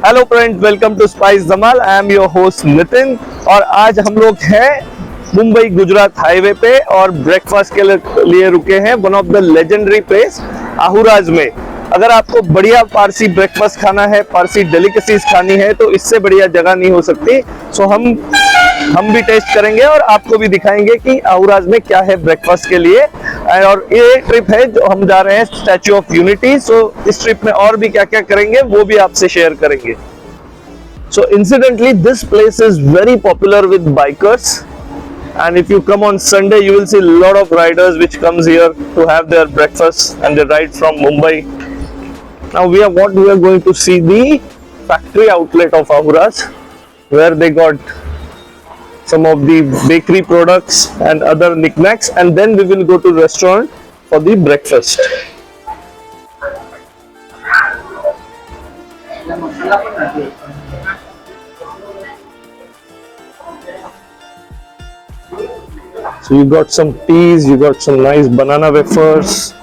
Hello friends, welcome to Spice Dhamaal. I am your host Nitin और आज हम लोग हैं मुंबई गुजरात हाईवे पे और ब्रेकफास्ट के लिए रुके हैं one of the legendary place आहुराज में। अगर आपको बढ़िया पारसी ब्रेकफास्ट खाना है, पारसी डेलिकेसीज खानी है तो इससे बढ़िया जगह नहीं हो सकती। सो हम भी टेस्ट करेंगे और आपको भी दिखाएंगे कि आहुराज में क्या है ब्रेकफास्ट के लिए। और ये ट्रिप है जो हम जा रहे हैं स्टैच्यू ऑफ यूनिटी। सो इस ट्रिप में और भी क्या क्या करेंगे वो भी आपसे शेयर करेंगे। So incidentally this place is very popular with bikers and if you come on Sunday you will see a lot of riders which comes here to have their breakfast and they ride from Mumbai. Now we are going to see the factory outlet of Ahura's where they got some of the bakery products and other knickknacks, and then we will go to restaurant for the breakfast. So you got some teas, you got some nice banana wafers.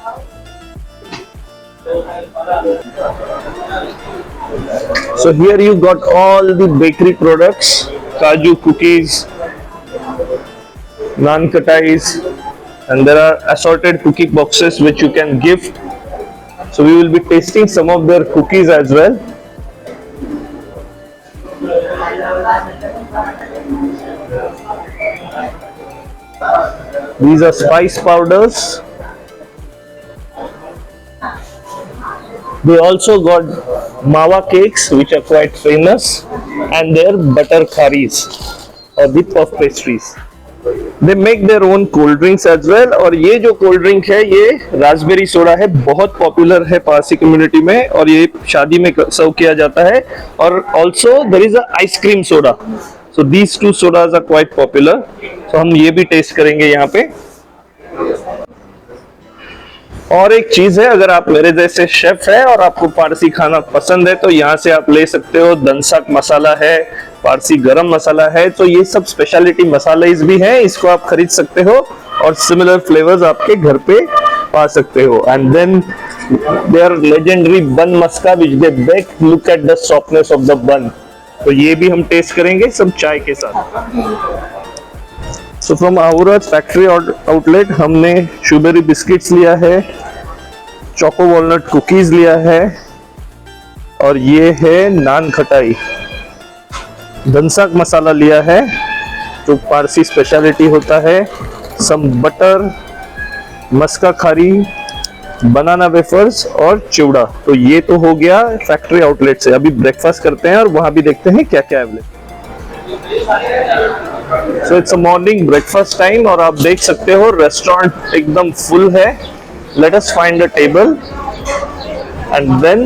So here you got all the bakery products, kaju cookies, naan katais, and there are assorted cookie boxes which you can gift. So we will be tasting some of their cookies as well. These are spice powders. They also got mawa cakes which are quite famous, and their butter kharis or the puff pastries. They make their own cold drinks as well. और ये जो cold drink है ये Raspberry soda है, बहुत popular है Parsi community में और ये शादी में सर्व किया जाता है। और also there is a ice cream soda. So these two sodas are quite popular. So हम ये भी टेस्ट करेंगे यहाँ पे। और एक चीज है, अगर आप मेरे जैसे शेफ है और आपको पारसी खाना पसंद है तो यहाँ से आप ले सकते हो दनसाक मसाला है, पारसी गरम मसाला है। तो ये सब स्पेशलिटी मसाले भी हैं, इसको आप खरीद सकते हो और सिमिलर फ्लेवर्स आपके घर पे पा सकते हो। And then their legendary bun maska which they bake, look at the softness of the bun. तो ये भी हम टेस्ट करेंगे सब चाय के साथ। सो फ्रॉम आहुराज फैक्ट्री आउटलेट हमने शुबेरी बिस्किट्स लिया है, चोको वॉलनट कुकीज लिया है और ये है नान खटाई। धनसाक मसाला लिया है जो पारसी स्पेशलिटी होता है, सम बटर, मस्का खारी, बनाना वेफर्स और चिवड़ा। तो ये तो हो गया फैक्ट्री आउटलेट से। अभी ब्रेकफास्ट करते हैं और वहां भी देखते हैं क्या क्या available. So it's a morning breakfast time और आप देख सकते हो रेस्टोरेंट एकदम फुल है। Let us find a table and then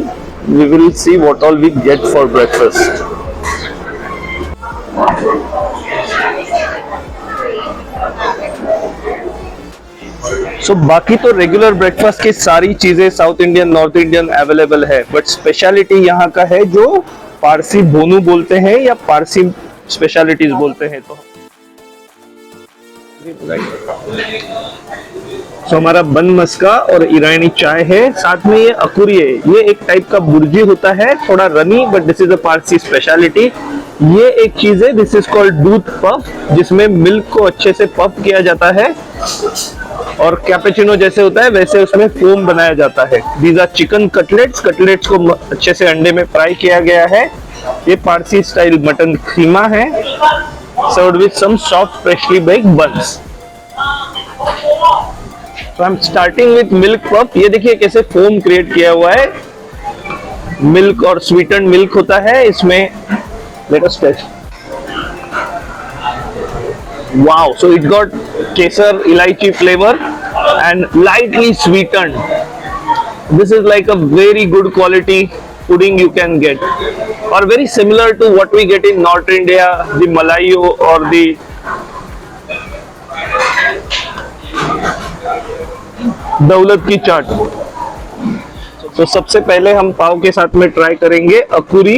we will see what all we get for breakfast. So बाकी तो रेगुलर ब्रेकफास्ट की सारी चीजें south Indian, north Indian available है, बट स्पेशलिटी यहाँ का है जो पारसी भोनू बोलते हैं या पारसी स्पेशलिटीज बोलते हैं। तो हमारा बन मस्का और ईरानी चाय है, साथ में ये अकुरी है। ये एक टाइप का बुर्जी होता है, थोड़ा runny, but this is a Parsi speciality. ये एक चीज है, दिस इज कॉल्ड दूध पफ, जिसमें मिल्क को अच्छे से पफ किया जाता है और कैपेचिनो जैसे होता है वैसे उसमें फोम बनाया जाता है। These are chicken cutlets. Cutlets को अच्छे से अंडे में फ्राई किया गया है। ये पारसी स्टाइल मटन खीमा है, served with some soft freshly baked buns. So I'm starting with milk puff. ये देखिए कैसे फोम क्रिएट किया हुआ है, मिल्क और स्वीटेंड मिल्क होता है इसमें। Let us taste. Wow! So it got kesar elaichi flavor and lightly sweetened. This is like a very good quality pudding you can get, or very similar to what we get in North India, the malayo or the दौलत की चाट। तो सबसे पहले हम पाव के साथ में try करेंगे अकुरी।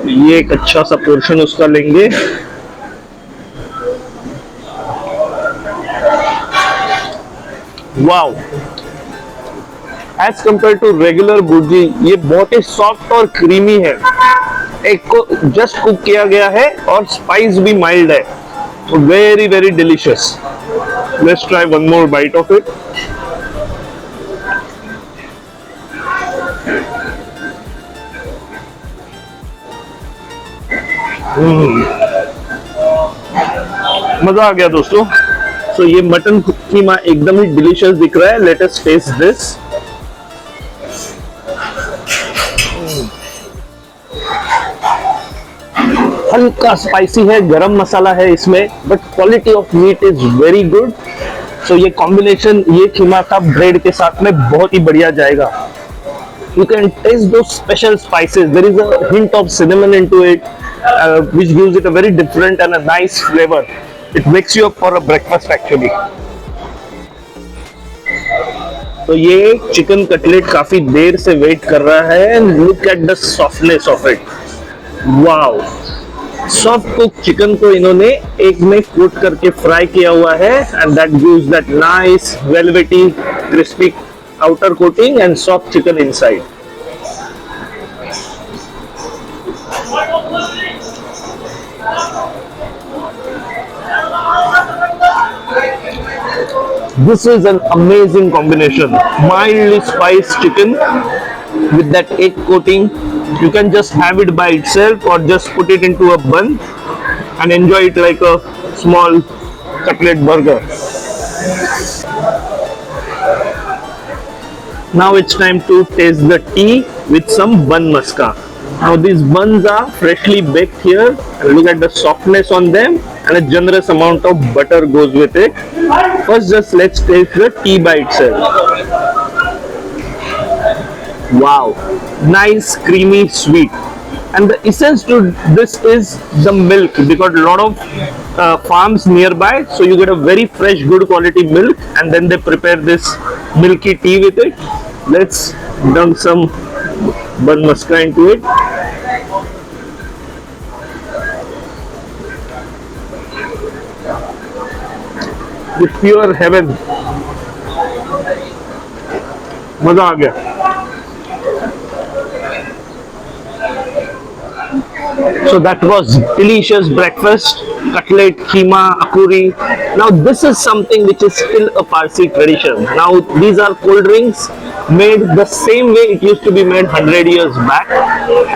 ये एक अच्छा सा पोर्शन उसका लेंगे। Wow, as compare to regular bhurji ये बहुत ही सॉफ्ट और क्रीमी है। एक को जस्ट कुक किया गया है और स्पाइस भी माइल्ड है, तो very very delicious. Let's try one more bite of it. मजा आ गया दोस्तों। सो ये मटन कीमा एकदम ही डिलीशियस दिख रहा है। Let us taste this. हल्का स्पाइसी है, गरम मसाला है इसमें, but quality of meat is very good. So ये कॉम्बिनेशन ये कीमा का ब्रेड के साथ में बहुत ही बढ़िया जाएगा। You can taste those special spices. There is a hint of cinnamon into it, which gives it a very different and a nice flavor. It wakes you up for a breakfast actually. तो ये chicken cutlet काफी देर से wait कर रहा है and look at the softness of it. Wow! Soft cook chicken को इन्होंने एक में कोट करके फ्राई किया हुआ है and that gives that nice velvety crispy outer coating and soft chicken inside. This is an amazing combination. Mildly spiced chicken with that egg coating. You can just have it by itself or just put it into a bun and enjoy it like a small cutlet burger. Now it's time to taste the tea with some bun maska. Now these buns are freshly baked here. Look at the softness on them and a generous amount of butter goes with it. First just let's taste the tea by itself. Wow, nice creamy sweet. And the essence to this is the milk, because a lot of farms nearby, so you get a very fresh good quality milk and then they prepare this milky tea with it. Let's dunk some bun maska into it. The pure heaven. मजा आ गया। So that was delicious breakfast, cutlet, keema, akuri. Now this is something which is still a Parsi tradition. Now these are cold drinks made the same way it used to be made 100 years back.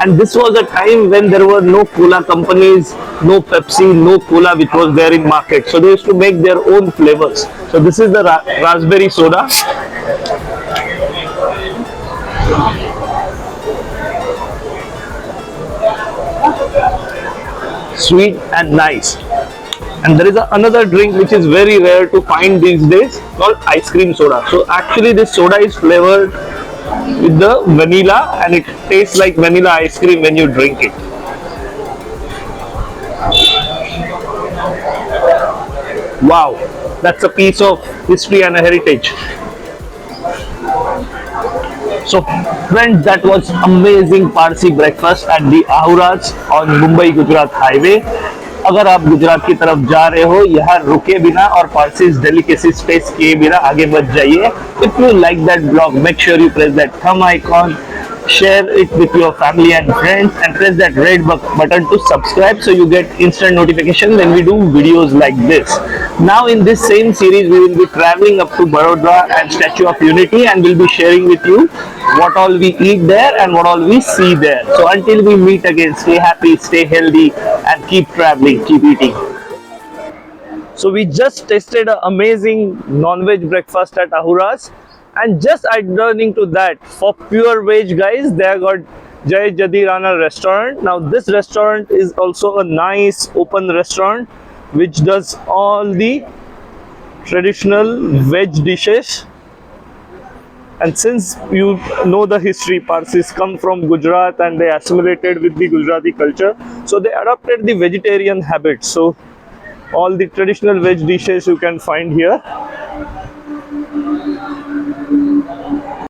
And this was a time when there were no cola companies, no Pepsi, no cola which was there in market. So they used to make their own flavors. So this is the raspberry soda. Sweet and nice. And there is another drink which is very rare to find these days called ice cream soda. So actually this soda is flavored with the vanilla and it tastes like vanilla ice cream when you drink it. Wow, that's a piece of history and a heritage. So friends, that was amazing Parsi breakfast at the Ahuras on Mumbai Gujrat highway. अगर आप गुजरात की तरफ जा रहे हो, यहाँ रुके बिना और पार्सीज डेलिकेसीज टेस्ट किए बिना आगे बढ़ जाइए। If you like that vlog, make sure you press that thumb icon, share it with your family and friends, and press that red button to subscribe so you get instant notification when we do videos like this. Now in this same series we will be traveling up to Baroda and Statue of Unity and we'll be sharing with you what all we eat there and what all we see there. So until we meet again, stay happy, stay healthy and keep traveling, keep eating. So we just tasted an amazing non-veg breakfast at Ahura's. And just adjoining to that, for pure veg guys, they have got Jai Jadirana restaurant. Now this restaurant is also a nice open restaurant which does all the traditional veg dishes. And since you know the history, Parsis come from Gujarat and they assimilated with the Gujarati culture, so they adopted the vegetarian habits. So all the traditional veg dishes you can find here.